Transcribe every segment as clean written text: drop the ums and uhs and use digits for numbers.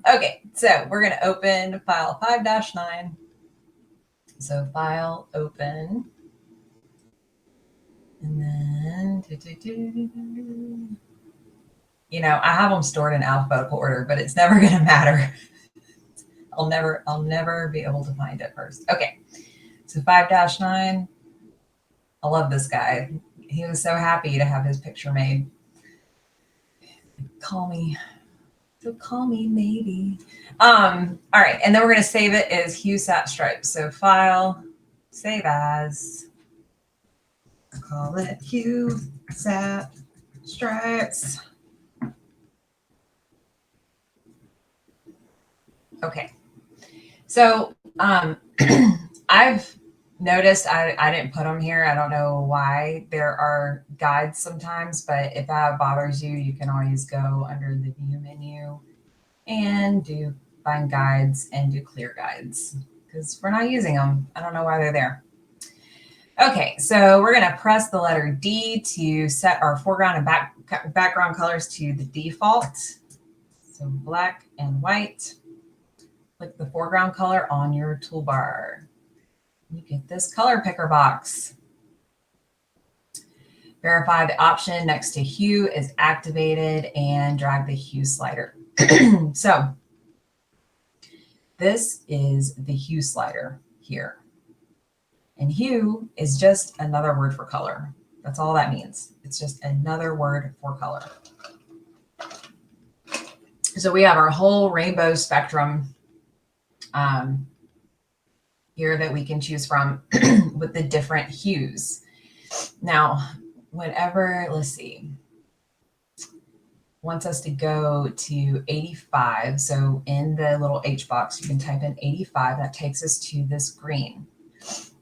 Okay, so we're going to open file 5-9. So file, open, and then, you know, I have them stored in alphabetical order, but it's never going to matter. I'll never be able to find it first. Okay, so 5-9. I love this guy. He was so happy to have his picture made. Call me. So call me maybe. All right, and then we're going to save it as hue sat stripes. So file, save as, call it hue sat stripes. Okay, so I've noticed I didn't put them here. I don't know why. There are guides sometimes, but if that bothers you, you can always go under the view menu and do find guides and do clear guides because we're not using them. I don't know why they're there. Okay, so we're going to press the letter D to set our foreground and background colors to the default. So black and white. Click the foreground color on your toolbar. You get this color picker box. Verify the option next to hue is activated and drag the hue slider. So this is the hue slider here. And hue is just another word for color. That's all that means. It's just another word for color. So we have our whole rainbow spectrum here that we can choose from with the different hues. Now, whenever, let's see, wants us to go to 85. So in the little H box, you can type in 85. That takes us to this green.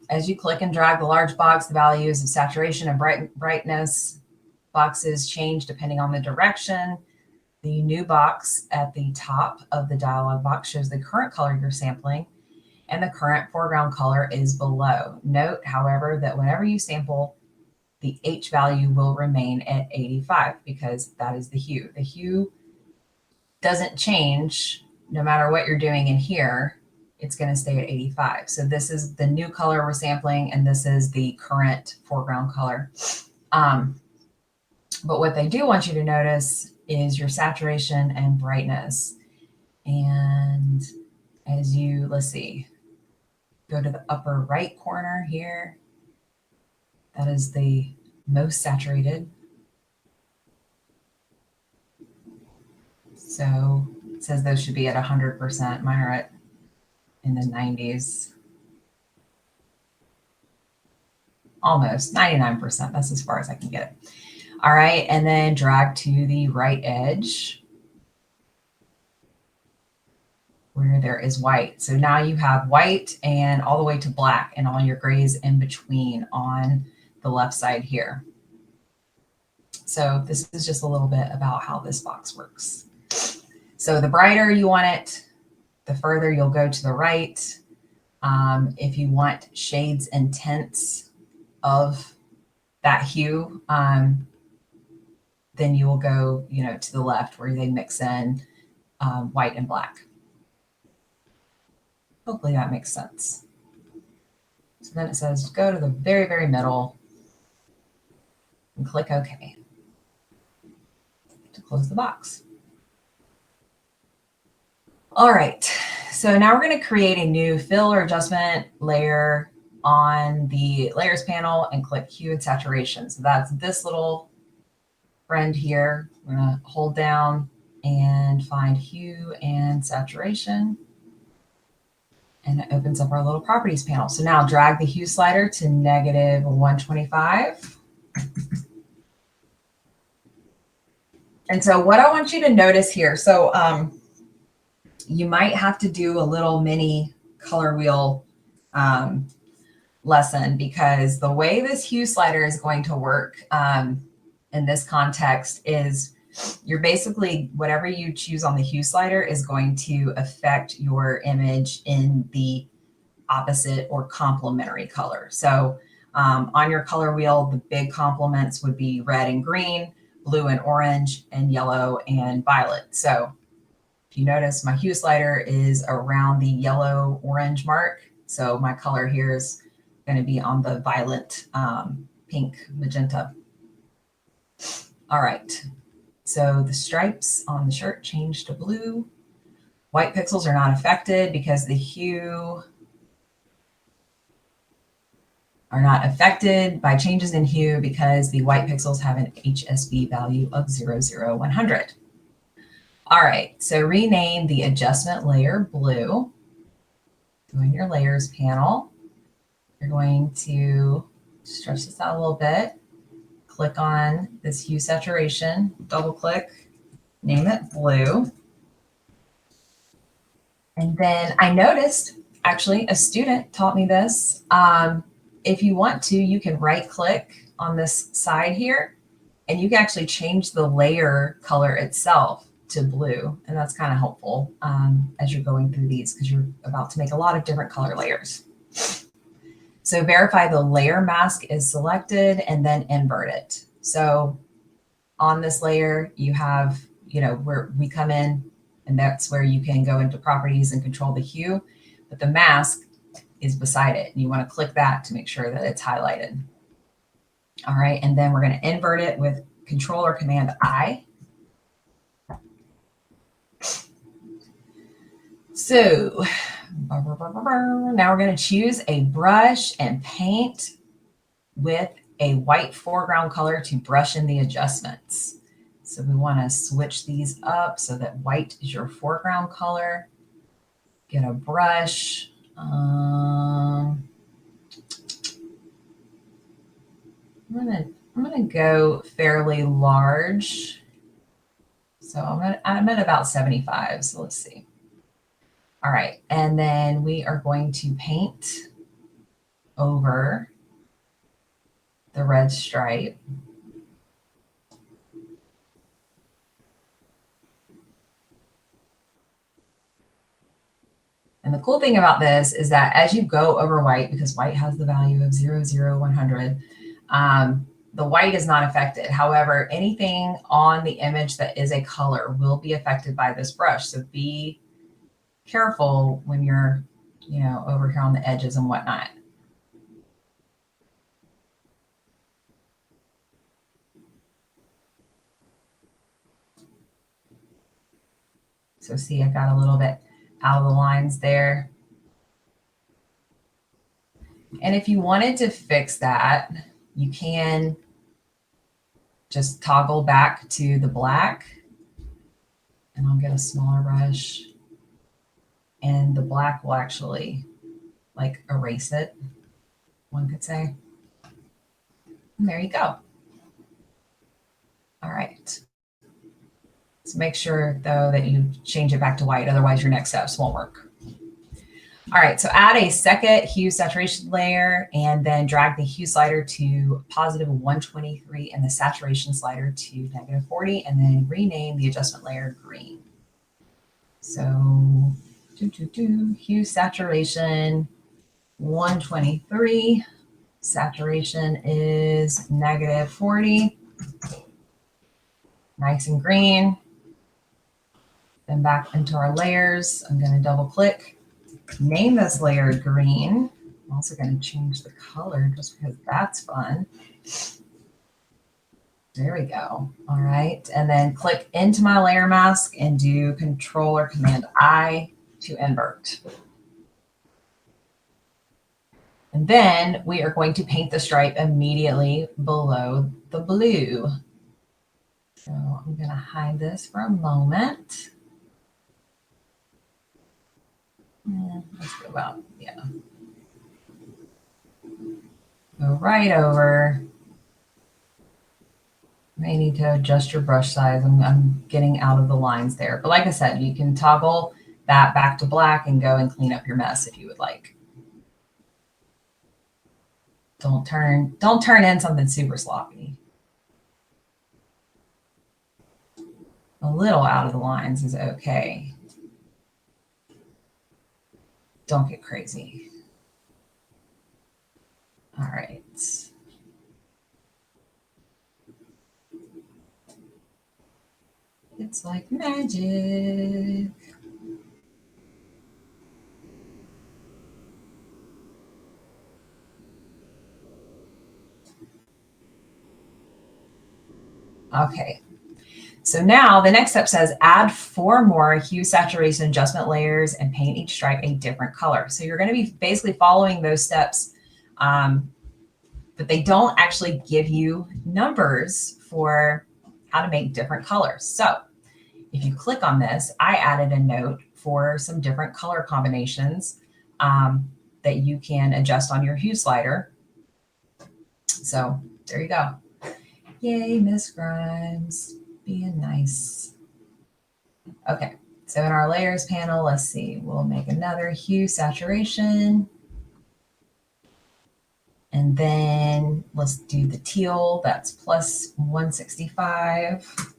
As you click and drag the large box, the values of saturation and brightness boxes change depending on the direction. The new box at the top of the dialog box shows the current color you're sampling, and the current foreground color is below. Note, however, that whenever you sample, the H value will remain at 85 because that is the hue. The hue doesn't change no matter what you're doing in here. It's going to stay at 85. So this is the new color we're sampling, and this is the current foreground color. But what they do want you to notice is your saturation and brightness. And as you, let's see, go to the upper right corner here, that is the most saturated. So it says those should be at 100%. Mine are at in the 90s. Almost 99%. That's as far as I can get it. All right, and then drag to the right edge where there is white. So now you have white and all the way to black and all your grays in between on the left side here. So this is just a little bit about how this box works. So the brighter you want it, the further you'll go to the right. If you want shades and tints of that hue, then you will go, to the left where they mix in white and black. Hopefully that makes sense. So then it says go to the very, very middle and click OK to close the box. All right, so now we're going to create a new fill or adjustment layer on the layers panel and click hue and saturation. So that's this little friend here. We're going to hold down and find hue and saturation. And it opens up our little properties panel. So now drag the hue slider to -125. And so what I want you to notice here, so you might have to do a little mini color wheel lesson, because the way this hue slider is going to work in this context is you're basically, whatever you choose on the hue slider is going to affect your image in the opposite or complementary color. So on your color wheel, the big complements would be red and green, blue and orange, and yellow and violet. So If you notice, my hue slider is around the yellow orange mark. So my color here is going to be on the violet, pink, magenta. All right. So the stripes on the shirt changed to blue. White pixels are not affected because the hue are not affected by changes in hue because the white pixels have an HSV value of 0, 0, 100. All right, so rename the adjustment layer blue. Go in your layers panel. You're going to stretch this out a little bit. Click on this hue saturation, double click, name it blue. And then I noticed, actually, a student taught me this. If you want to, you can right click on this side here and you can actually change the layer color itself to blue. And that's kind of helpful as you're going through these because you're about to make a lot of different color layers. So verify the layer mask is selected and then invert it. So on this layer, you have, where we come in and that's where you can go into properties and control the hue, but the mask is beside it. And you want to click that to make sure that it's highlighted. All right, and then we're going to invert it with Control or Command I. So now we're going to choose a brush and paint with a white foreground color to brush in the adjustments. So we want to switch these up so that white is your foreground color. Get a brush. I'm gonna go fairly large. So I'm at about 75. So let's see. All right, and then we are going to paint over the red stripe. And the cool thing about this is that as you go over white, because white has the value of 0, 0, 100, the white is not affected. However, anything on the image that is a color will be affected by this brush. So be careful when you're, over here on the edges and whatnot. So see, I got a little bit out of the lines there. And if you wanted to fix that, you can just toggle back to the black. And I'll get a smaller brush. And the black will actually like erase it, one could say. And there you go. All right. So make sure though that you change it back to white, otherwise your next steps won't work. All right, so add a second hue saturation layer and then drag the hue slider to positive 123 and the saturation slider to negative 40 and then rename the adjustment layer green. So hue saturation 123, saturation is negative 40, nice and green. Then back into our layers, I'm going to double click. Name this layer green. I'm also going to change the color just because that's fun. There we go. All right. And then click into my layer mask and do Control or Command I to invert. And then we are going to paint the stripe immediately below the blue. So I'm going to hide this for a moment. Let's go about, go right over. May need to adjust your brush size. I'm getting out of the lines there. But like I said, you can toggle that back to black and go and clean up your mess if you would like. Don't turn in something super sloppy. A little out of the lines is okay. Don't get crazy. All right. It's like magic. Okay, so now the next step says add 4 more hue, saturation, adjustment layers and paint each stripe a different color. So you're going to be basically following those steps, but they don't actually give you numbers for how to make different colors. So if you click on this, I added a note for some different color combinations that you can adjust on your hue slider. So there you go. Yay, Miss Grimes, being nice. Okay, so in our layers panel, let's see, we'll make another hue saturation. And then let's do the teal, that's plus 165.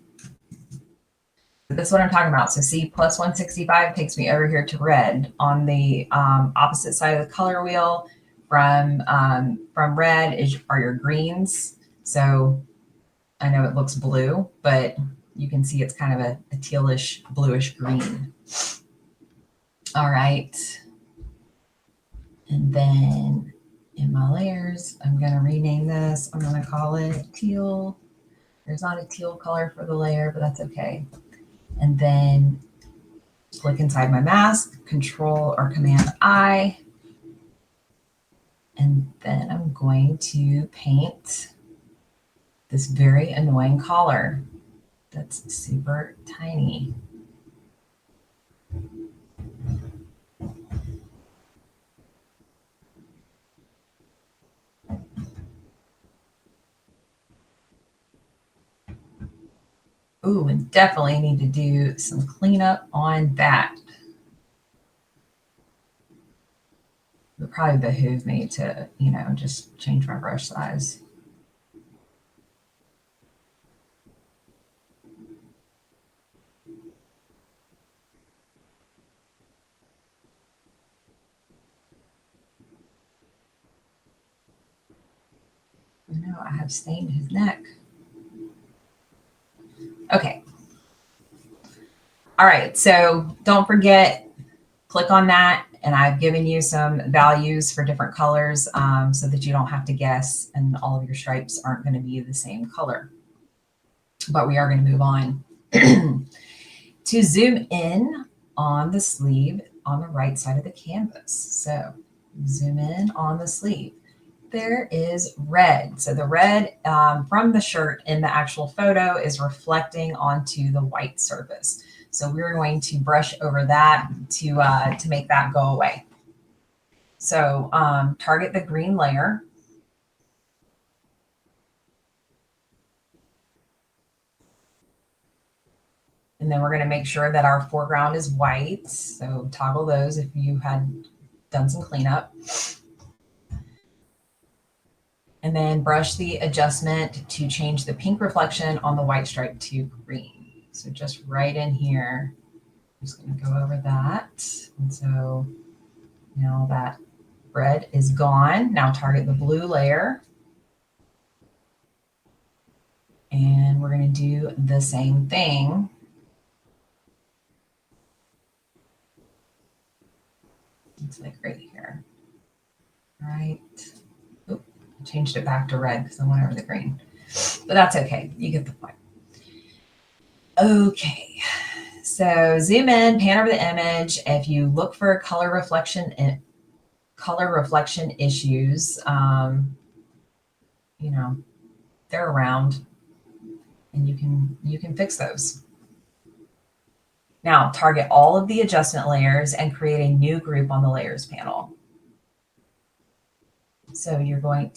That's what I'm talking about. So see, plus 165 takes me over here to red. On the opposite side of the color wheel from red are your greens. So I know it looks blue, but you can see it's kind of a tealish, bluish green. All right. And then in my layers, I'm going to rename this. I'm going to call it teal. There's not a teal color for the layer, but that's okay. And then click inside my mask, Control or Command I. And then I'm going to paint this very annoying collar that's super tiny. Ooh, and definitely need to do some cleanup on that. It would probably behoove me to, just change my brush size. I know I have stained his neck. Okay. All right, so don't forget, click on that, and I've given you some values for different colors so that you don't have to guess and all of your stripes aren't going to be the same color. But we are going to move on. To zoom in on the sleeve on the right side of the canvas. So zoom in on the sleeve. There is red. So the red from the shirt in the actual photo is reflecting onto the white surface. So we're going to brush over that to make that go away. So target the green layer. And then we're going to make sure that our foreground is white. So toggle those if you had done some cleanup. And then brush the adjustment to change the pink reflection on the white stripe to green. So just right in here, I'm just going to go over that. And so now that red is gone. Now target the blue layer. And we're going to do the same thing. It's like right here. All right. Oop, I changed it back to red because I went over the green. But that's okay. You get the point. Okay. So zoom in, pan over the image. If you look for color reflection issues, they're around, and you can fix those. Now target all of the adjustment layers and create a new group on the layers panel. So you're going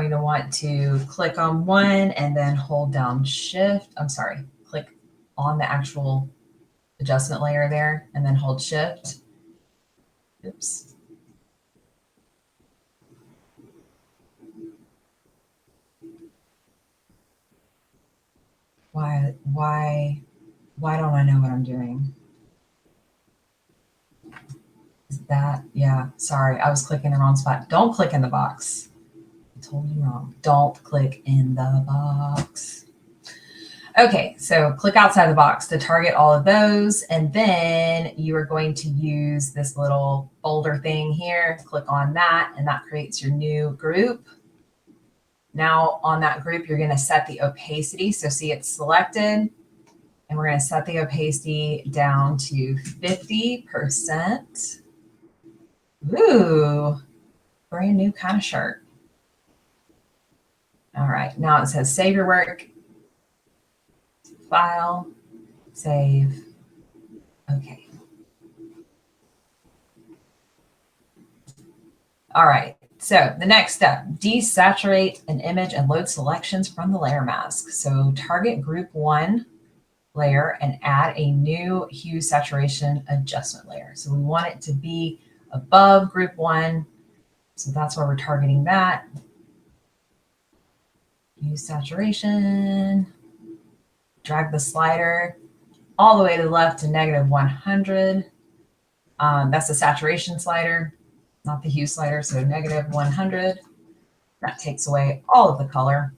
to want to click on one and then hold down shift. Click on the actual adjustment layer there and then hold shift. Oops. Why don't I know what I'm doing? Is that, yeah, sorry, I was clicking the wrong spot. Don't click in the box. I told you wrong. Don't click in the box. Okay, so click outside the box to target all of those. And then you are going to use this little folder thing here. Click on that, and that creates your new group. Now on that group, you're going to set the opacity. So see, it's selected. And we're going to set the opacity down to 50%. Ooh, brand new kind of shirt. All right, now it says save your work. File, save. Okay. All right, so the next step, desaturate an image and load selections from the layer mask. So target group 1 layer and add a new hue saturation adjustment layer. So we want it to be above group 1. So that's why we're targeting that. Hue saturation. Drag the slider all the way to the left to -100. That's the saturation slider, not the hue slider. So -100. That takes away all of the color.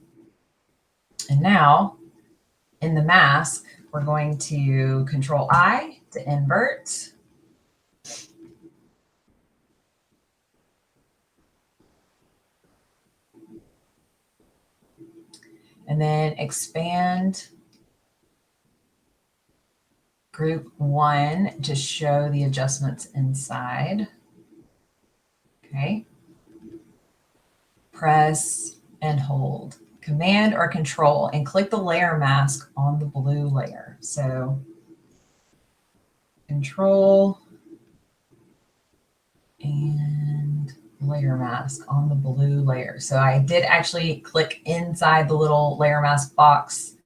And now in the mask, we're going to Control-I to invert. And then expand group 1 to show the adjustments inside. Okay. Press and hold. Command or Control and click the layer mask on the blue layer. So Control and layer mask on the blue layer. So I did actually click inside the little layer mask box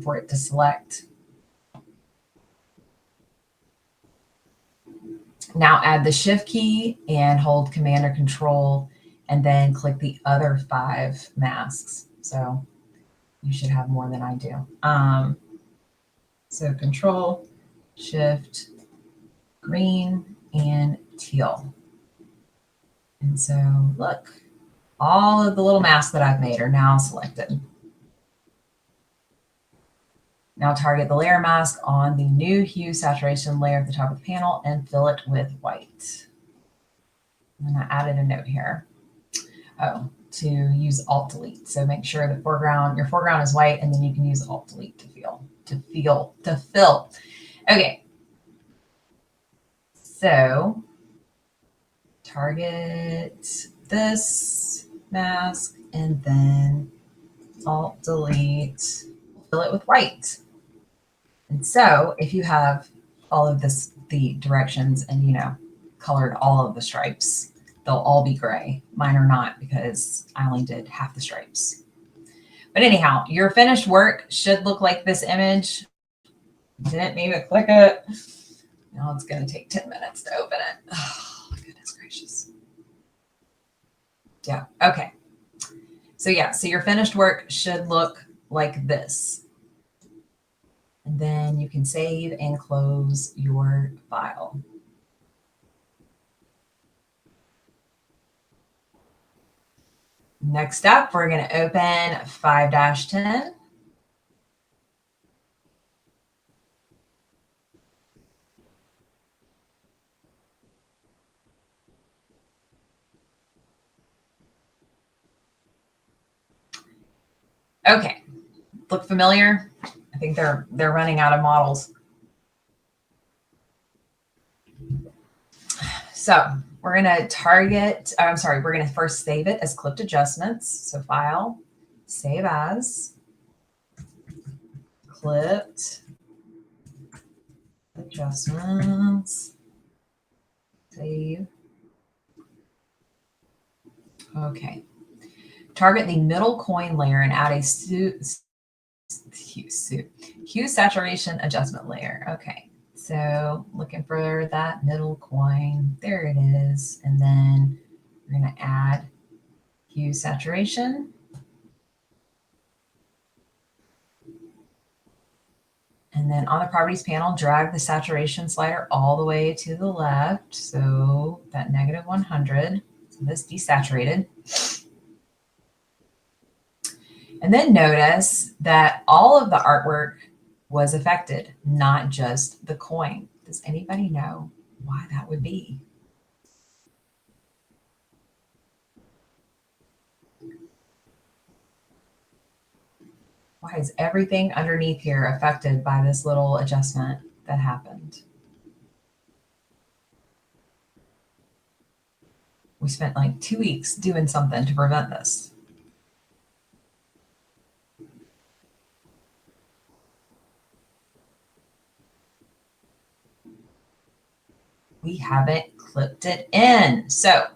for it to select. Now add the Shift key and hold Command or Control and then click the other 5 masks. So you should have more than I do. So Control, Shift, green, and teal. And so look, all of the little masks that I've made are now selected. Now target the layer mask on the new hue saturation layer at the top of the panel and fill it with white. And I added a note here. Oh, to use Alt-Delete. So make sure the your foreground is white, and then you can use Alt-Delete to fill. Okay. So target this mask and then Alt-Delete, fill it with white. And so if you have all of the directions and, colored all of the stripes, they'll all be gray. Mine are not because I only did half the stripes. But anyhow, your finished work should look like this image. Didn't even click it. Now it's going to take 10 minutes to open it. Oh, goodness gracious. Yeah, okay. So your finished work should look like this. And then you can save and close your file. Next up, we're going to open 5-10. Okay, look familiar? I think they're running out of models. So we're going to we're going to first save it as clipped adjustments. So File, Save As, Clipped Adjustments, Save. Okay. Target the middle coin layer and add a hue saturation adjustment layer. Okay. So looking for that middle coin. There it is. And then we're going to add hue saturation. And then on the properties panel, drag the saturation slider all the way to the left. So that -100. So this desaturated. And then notice that all of the artwork was affected, not just the coin. Does anybody know why that would be? Why is everything underneath here affected by this little adjustment that happened? We spent like 2 weeks doing something to prevent this. We haven't clipped it in. So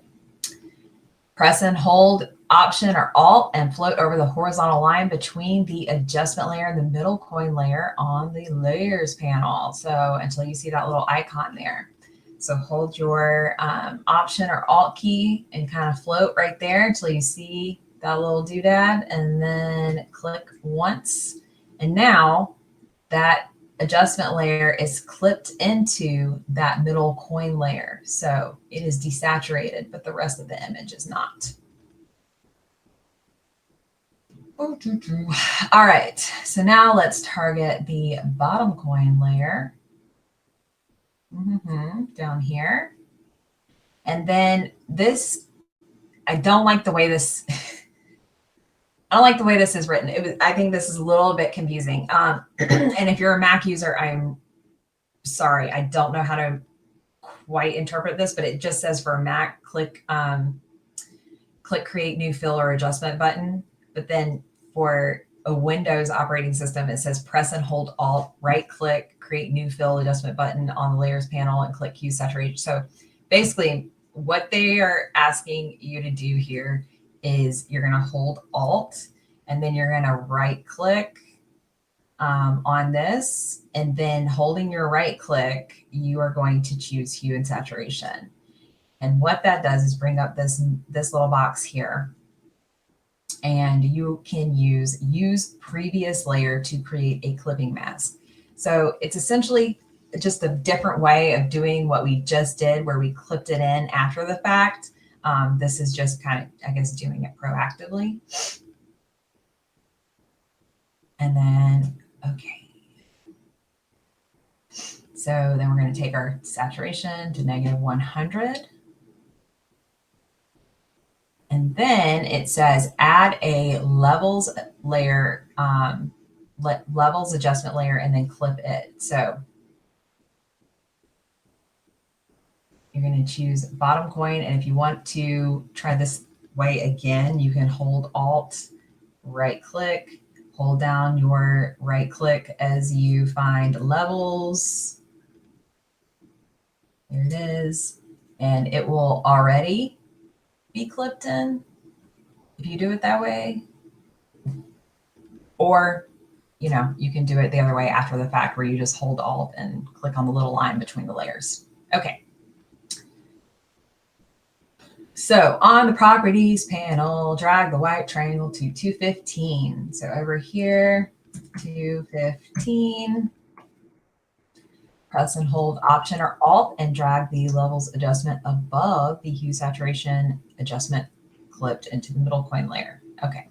press and hold Option or Alt and float over the horizontal line between the adjustment layer and the middle coin layer on the layers panel. So until you see that little icon there. So hold your Option or Alt key and kind of float right there until you see that little doodad, and then click once. And now that adjustment layer is clipped into that middle coin layer. So it is desaturated, but the rest of the image is not. All right, so now let's target the bottom coin layer down here. And then this, I don't like the way this, I don't like the way this is written. I think this is a little bit confusing. And if you're a Mac user, I'm sorry, I don't know how to quite interpret this, but it just says for a Mac, click Create New Fill or Adjustment button. But then for a Windows operating system, it says press and hold Alt, right click, Create New Fill Adjustment button on the Layers panel and click Hue Saturation. So basically what they are asking you to do here is you're going to hold Alt and then you're going to right click on this, and then holding your right click, you are going to choose Hue and Saturation. And what that does is bring up this little box here. And you can use previous layer to create a clipping mask. So it's essentially just a different way of doing what we just did, where we clipped it in after the fact. This is just kind of, I guess, doing it proactively. And then, okay. So then we're going to take our saturation to -100. And then it says add a levels layer, levels adjustment layer, and then clip it. So you're going to choose bottom coin. And if you want to try this way again, you can hold Alt, right click, hold down your right click as you find levels. There it is. And it will already be clipped in if you do it that way. Or, you know, you can do it the other way after the fact, where you just hold Alt and click on the little line between the layers. Okay. So on the properties panel, drag the white triangle to 215. So over here, 215. Press and hold Option or Alt and drag the levels adjustment above the hue saturation adjustment clipped into the middle coin layer. Okay.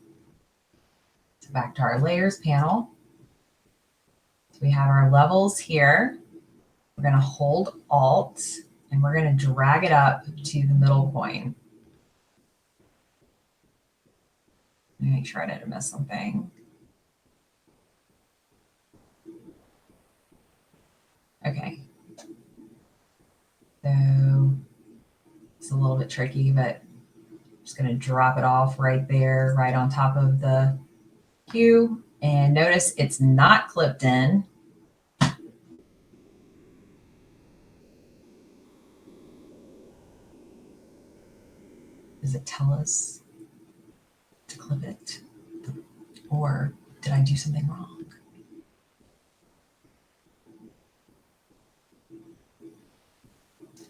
So back to our layers panel. So we have our levels here. We're going to hold Alt and we're going to drag it up to the middle coin. Let me make sure I didn't miss something. Okay. So it's a little bit tricky, but I'm just going to drop it off right there, right on top of the hue. And notice it's not clipped in. Does it tell us to clip it? Or did I do something wrong?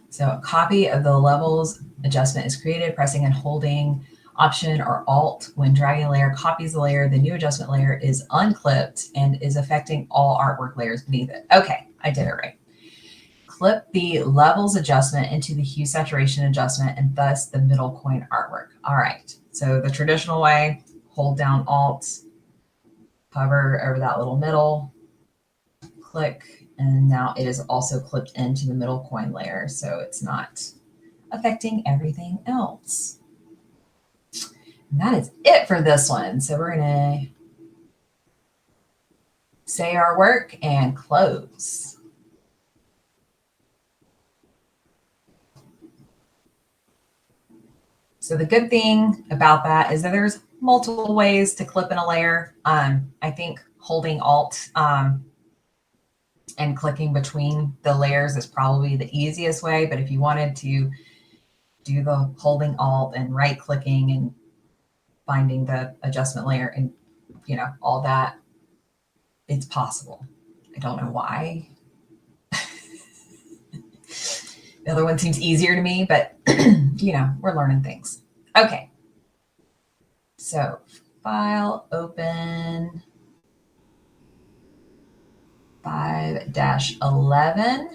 So a copy of the levels adjustment is created. Pressing and holding Option or Alt when dragging a layer copies the layer. The new adjustment layer is unclipped and is affecting all artwork layers beneath it. Okay, I did it right. Clip the levels adjustment into the hue saturation adjustment and thus the middle coin artwork. All right, so the traditional way, hold down Alt, hover over that little middle, click, and now it is also clipped into the middle coin layer, so it's not affecting everything else. And that is it for this one. So we're gonna say our work and close. So the good thing about that is that there's multiple ways to clip in a layer. I think holding Alt and clicking between the layers is probably the easiest way, but if you wanted to do the holding Alt and right clicking and finding the adjustment layer and all that, it's possible. I don't know why. The other one seems easier to me, but we're learning things. Okay. So file, open 5-11.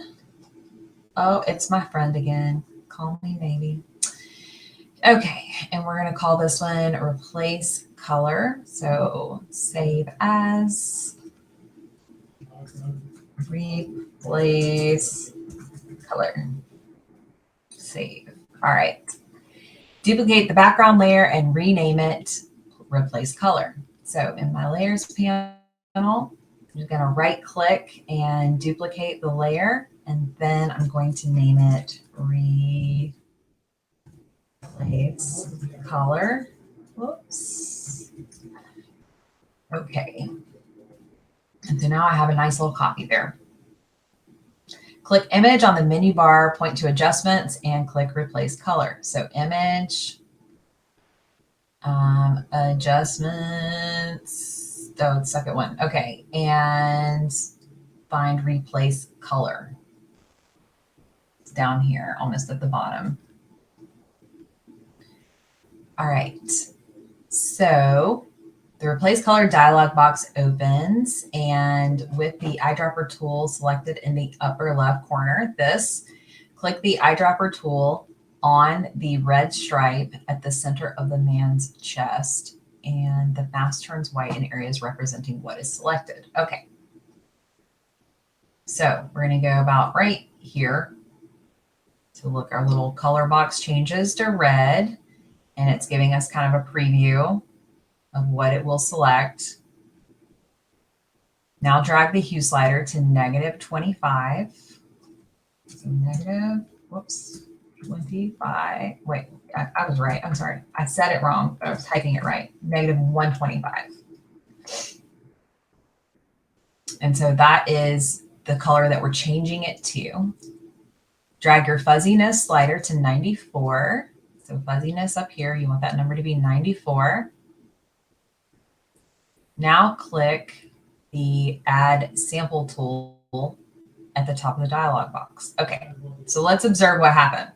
Oh, it's my friend again. Call me maybe. Okay, and we're going to call this one replace color. So save as, replace color. Save. All right. Duplicate the background layer and rename it replace color. So in my layers panel, I'm just going to right click and duplicate the layer, and then I'm going to name it replace color. Whoops. Okay. And so now I have a nice little copy there. Click image on the menu bar, point to adjustments, and click replace color. So image, adjustments, oh, the second one. Okay, and find replace color. It's down here, almost at the bottom. All right, so the replace color dialog box opens, and with the eyedropper tool selected in the upper left corner, click the eyedropper tool on the red stripe at the center of the man's chest, and the mask turns white in areas representing what is selected. Okay. So we're going to go about right here. So look, our little color box changes to red, and it's giving us kind of a preview of what it will select. Now drag the hue slider to -25. So -25. Wait, I was right. I'm sorry. I said it wrong, but I was typing it right. -125. And so that is the color that we're changing it to. Drag your fuzziness slider to 94. So fuzziness up here, you want that number to be 94. Now click the Add Sample tool at the top of the dialog box. Okay, so let's observe what happened.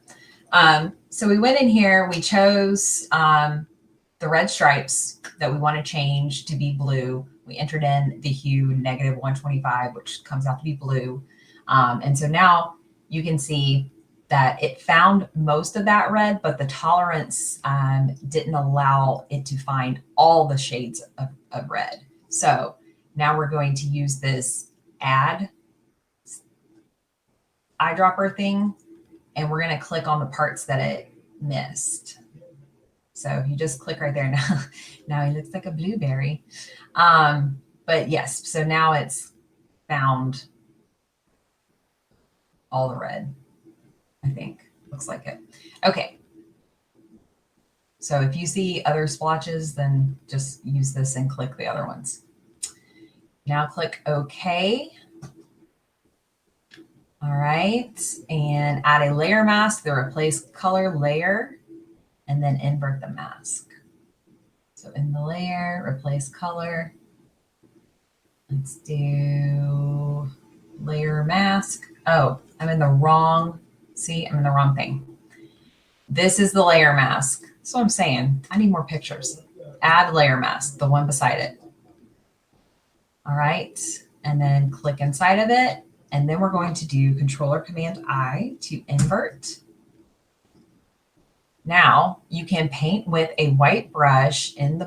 So we went in here, we chose the red stripes that we want to change to be blue. We entered in the hue -125, which comes out to be blue. And so now you can see that it found most of that red, but the tolerance didn't allow it to find all the shades of red. So now we're going to use this add eyedropper thing, and we're going to click on the parts that it missed. So if you just click right there now he looks like a blueberry. But yes, so now it's found all the red, I think. Looks like it. Okay. So if you see other splotches, then just use this and click the other ones. Now click OK. All right, and add a layer mask, the replace color layer, and then invert the mask. So in the layer, replace color. Let's do layer mask. Oh, I'm in the wrong, see, I'm in the wrong thing. This is the layer mask. That's what I'm saying. I need more pictures. Add layer mask, the one beside it. All right, and then click inside of it. And then we're going to do Control-Command-I to invert. Now you can paint with a white brush in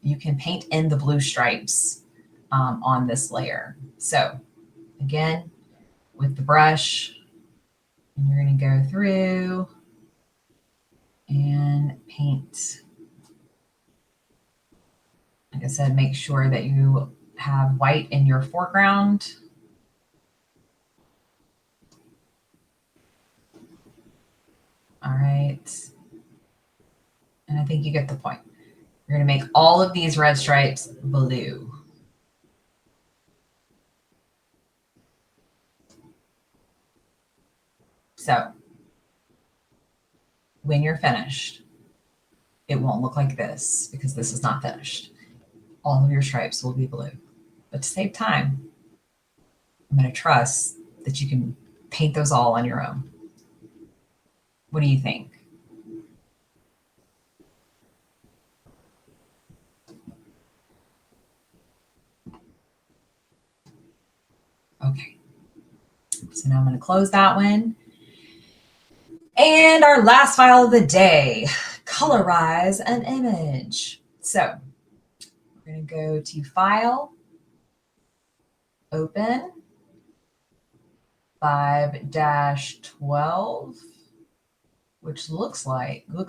you can paint in the blue stripes on this layer. So again, with the brush, and you're going to go through and paint. Like I said, make sure that you have white in your foreground. All right. And I think you get the point. You're going to make all of these red stripes blue. So when you're finished, it won't look like this because this is not finished. All of your stripes will be blue. But to save time, I'm going to trust that you can paint those all on your own. What do you think? Okay. So now I'm going to close that one. And our last file of the day, colorize an image. So we're going to go to File, Open, 5-12, which looks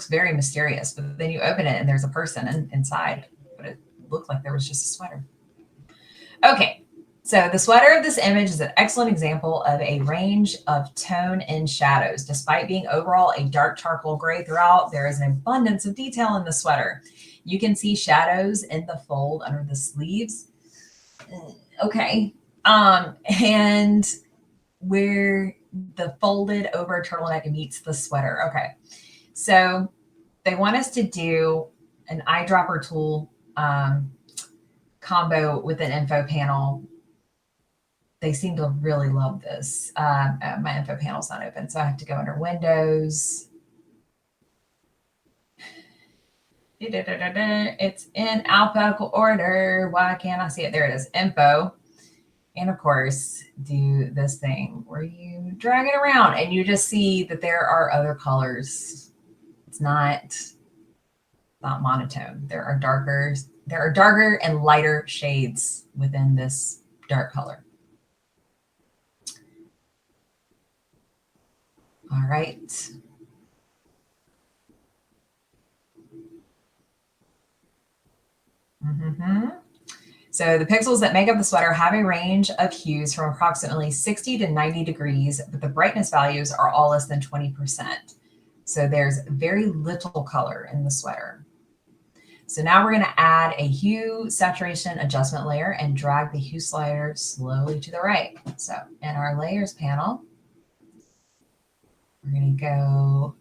very mysterious, but then you open it and there's a person inside, but it looked like there was just a sweater. Okay. So the sweater of this image is an excellent example of a range of tone and shadows. Despite being overall a dark charcoal gray throughout, there is an abundance of detail in the sweater. You can see shadows in the fold under the sleeves. Okay. And where the folded over turtleneck meets the sweater. Okay. So they want us to do an eyedropper tool combo with an info panel. They seem to really love this. My info panel's not open, so I have to go under Windows. It's in alphabetical order. Why can't I see it? There it is, info. And of course, do this thing where you drag it around and you just see that there are other colors. It's not monotone. There are darker and lighter shades within this dark color. All right. So the pixels that make up the sweater have a range of hues from approximately 60 to 90 degrees, but the brightness values are all less than 20%. So there's very little color in the sweater. So now we're going to add a hue saturation adjustment layer and drag the hue slider slowly to the right. So in our layers panel, we're going to go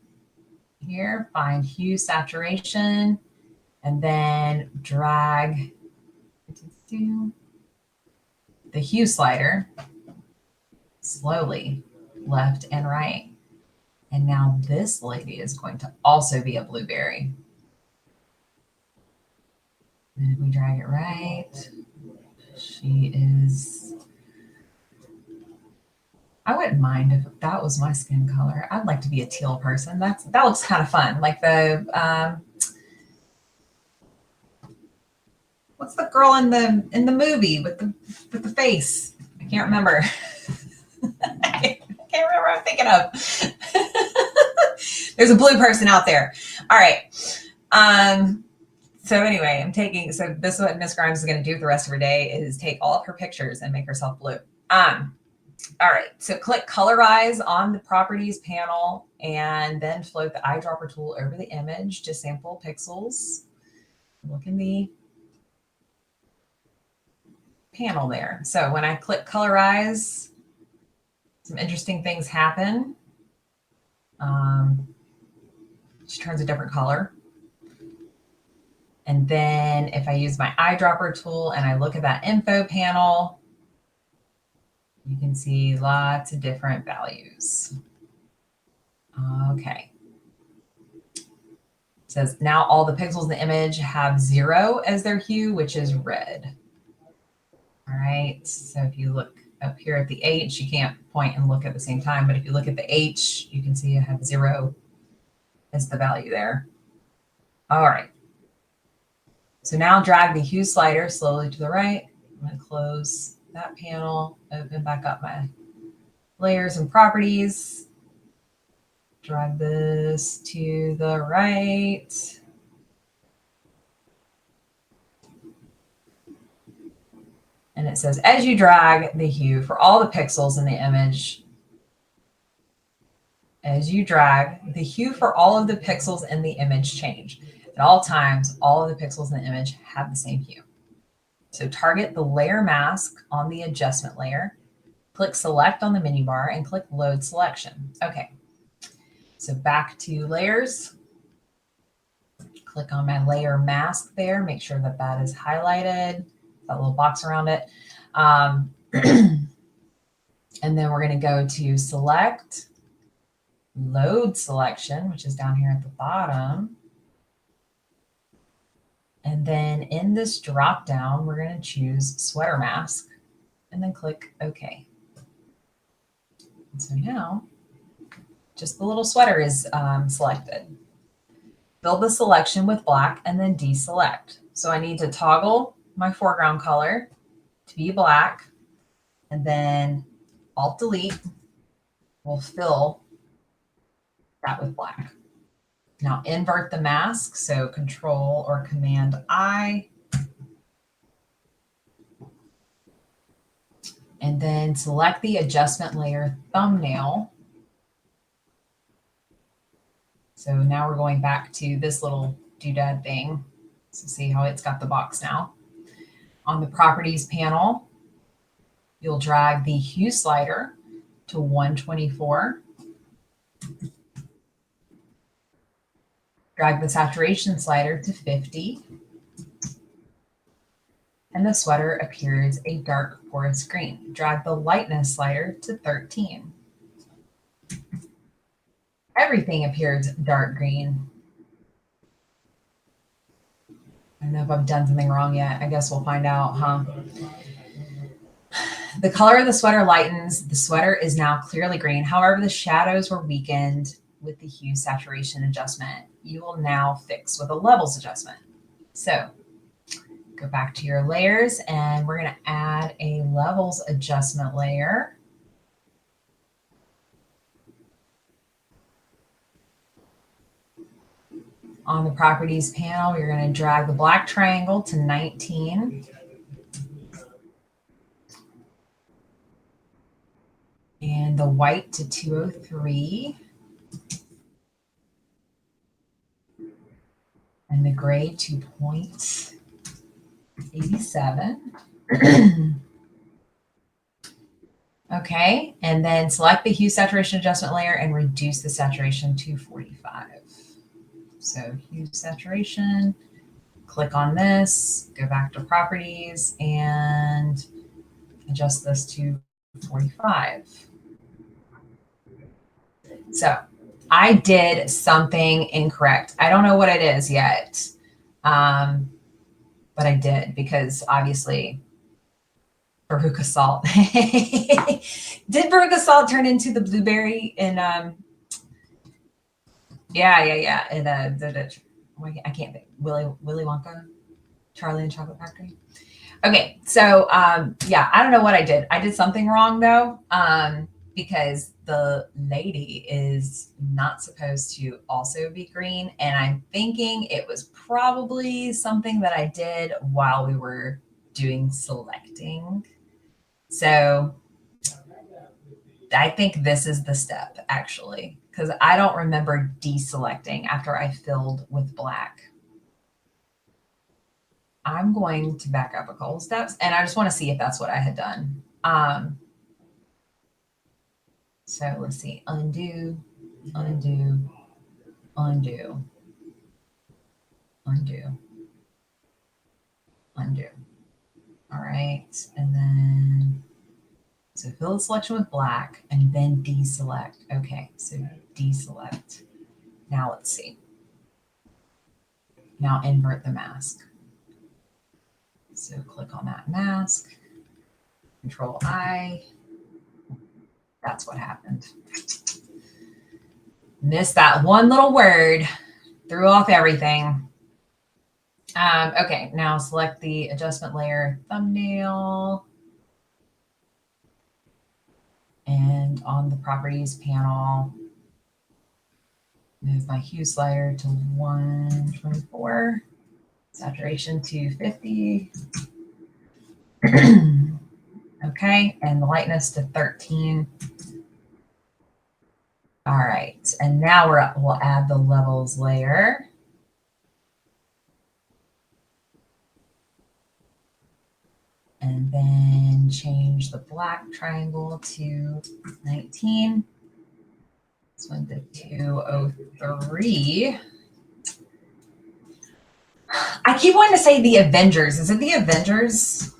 here, find hue saturation, and then drag the hue slider slowly left and right. And now this lady is going to also be a blueberry. And if we drag it right, she is, I wouldn't mind if that was my skin color. I'd like to be a teal person. That looks kind of fun. Like the, what's the girl in the movie with the face? I can't remember. I can't remember what I'm thinking of. There's a blue person out there. All right. So anyway, so this is what Miss Grimes is going to do the rest of her day is take all of her pictures and make herself blue. All right. So click Colorize on the Properties panel and then float the eyedropper tool over the image to sample pixels. Look in the panel there. So when I click Colorize, some interesting things happen. She turns a different color. And then if I use my eyedropper tool and I look at that info panel, you can see lots of different values. Okay. It says now all the pixels in the image have 0 as their hue, which is red. All right. So if you look up here at the H, you can't point and look at the same time, but if you look at the H, you can see I have 0 as the value there. All right. So now drag the hue slider slowly to the right. I'm going to close that panel, open back up my layers and properties. Drag this to the right. And it says, as you drag the hue for all the pixels in the image, as you drag, the hue for all of the pixels in the image change. At all times, all of the pixels in the image have the same hue. So target the layer mask on the adjustment layer, click select on the menu bar, and click load selection. Okay, so back to layers. Click on my layer mask there, make sure that that is highlighted, that little box around it. And then we're going to go to select, load selection, which is down here at the bottom. And then in this drop down, we're going to choose sweater mask and then click OK. And so now just the little sweater is selected. Fill the selection with black and then deselect. So I need to toggle my foreground color to be black, and then Alt Delete will fill that with black. Now invert the mask, so Control or Command I, and then select the adjustment layer thumbnail. So now we're going back to this little doodad thing. So see how it's got the box now. On the properties panel, you'll drag the hue slider to 124. Drag the saturation slider to 50. And the sweater appears a dark forest green. Drag the lightness slider to 13. Everything appears dark green. I don't know if I've done something wrong yet. I guess we'll find out, huh? The color of the sweater lightens. The sweater is now clearly green. However, the shadows were weakened with the hue saturation adjustment. You will now fix with a levels adjustment. So go back to your layers and we're going to add a levels adjustment layer. On the properties panel, you're going to drag the black triangle to 19. And the white to 203. And the gray to 0.87. Okay, and then select the hue saturation adjustment layer and reduce the saturation to 45. So hue saturation, click on this, go back to properties and adjust this to 45. So I did something incorrect. I don't know what it is yet, but I did because obviously Veruca salt. Did Veruca salt turn into the blueberry in yeah. In I can't think. Willy Wonka, Charlie and Chocolate Factory. Okay, so yeah, I don't know what I did. I did something wrong though, because the lady is not supposed to also be green, and I'm thinking it was probably something that I did while we were doing selecting. So I think this is the step actually, because I don't remember deselecting after I filled with black. I'm going to back up a couple steps and I just want to see if that's what I had done. So let's see, undo, undo, undo, undo, undo. All right, and then, so fill the selection with black and then deselect. Okay, so deselect. Now let's see. Now invert the mask. So click on that mask, Control I. That's what happened. Missed that one little word, threw off everything. Okay, now select the adjustment layer thumbnail. And on the properties panel, move my hue slider to 124, saturation to 50. Okay, and the lightness to 13. All right, and now we'll add the levels layer. And then change the black triangle to 19. This one to 203. I keep wanting to say the Avengers. Is it the Avengers?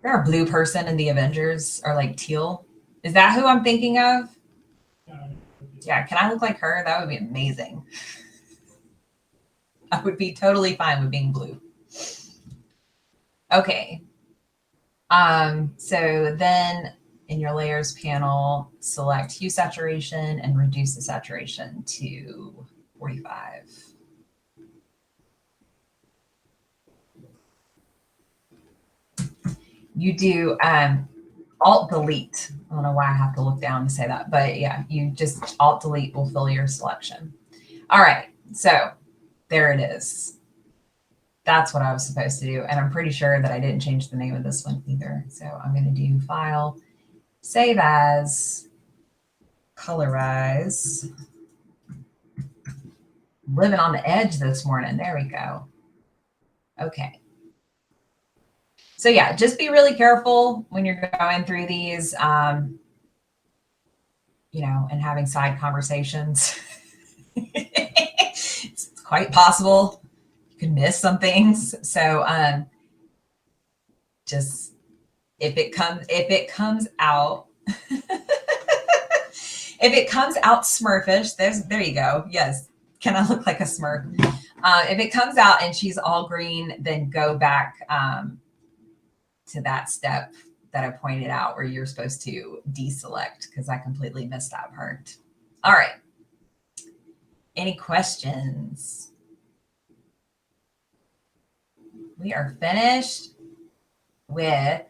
There a blue person in the Avengers, or like teal. Is that who I'm thinking of? Yeah, can I look like her? That would be amazing. I would be totally fine with being blue. Okay. So then in your layers panel, select hue saturation and reduce the saturation to 45. You do Alt Delete. I don't know why I have to look down to say that, but yeah, you just Alt Delete will fill your selection. All right, so there it is. That's what I was supposed to do. And I'm pretty sure that I didn't change the name of this one either. So I'm going to do File, Save As, Colorize. Living on the edge this morning. There we go. Okay. So yeah, just be really careful when you're going through these, you know, and having side conversations. It's quite possible you could miss some things. So just if it comes out if it comes out smurfish, there you go. Yes. Can I look like a smurf? If it comes out and she's all green, then go back to that step that I pointed out where you're supposed to deselect, because I completely missed that part. All right. Any questions? We are finished with